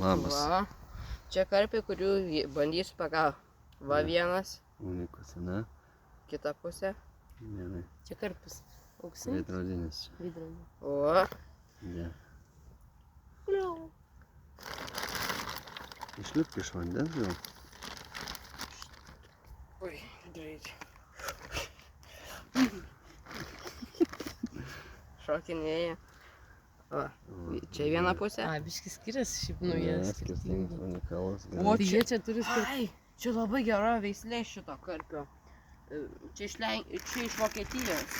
Labas. Va. Čia karpiai, kurių bandysiu pagauti. Va vienas. Unikus, ne? Kita pusė. Gerai. Čia karpis. Auksinis. Veidrodinis. Veidrodinis. O. Ne. Kliau. Išlipk iš vandens jau. Oi, greičiai. Šokinėja. Va. Čia viena pusė. A, biškai skiriasi šiaip nuo jie skirtingi. Unikalus. O tai jie čia turi Ai, čia labai gera veislė šito karpio. Čia iš Vokietijos.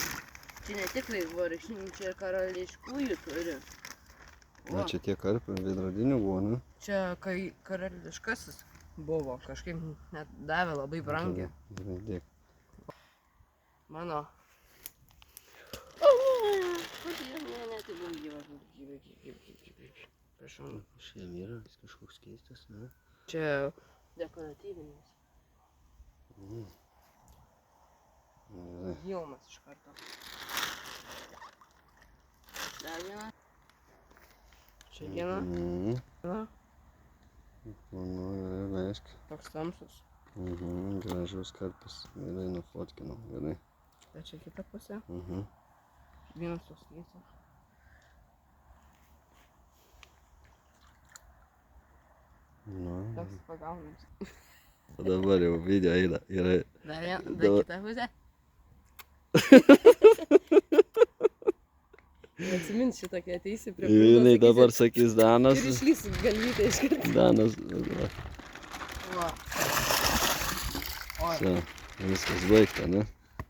Čia ne tik vaivorykštinių, čia ir karališkųjų turi. Na, čia tie karpiai veidrodinių buvo, ne? Čia kai karališkasis buvo, kažkaip net davė labai brangiai. Gerai, dėk. Mano. Ne, tai buvo gyvas. Prašau. Šiam yra kažkoks keistas, ne? Čia dekoratyvinis. Gerai. Gilmas iš karto. Dar viena. Čia viena. Va. Manau, gerai, leisk. Toks tamsus. Gražus karpis. Gerai, nufotkinau, gerai. Tai čia kita pusė. Vienas toks keistas. Toks pagaunas. O dabar jau video eina. Gerai. Dar kita pusė. Atsimins šitą, kai ateisi prie Jinai dabar sakys Danas. ir išlysi galvytę iš karto. Danas. Va. Oi. Čia, viskas baigta, ne?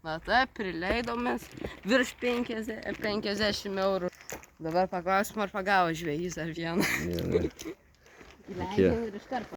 Na taip, prileidomės virš 50 eurų. Dabar paklausim, ar pagavo žvejys ar vieną. Gerai. Įleidžiam ir iš karto.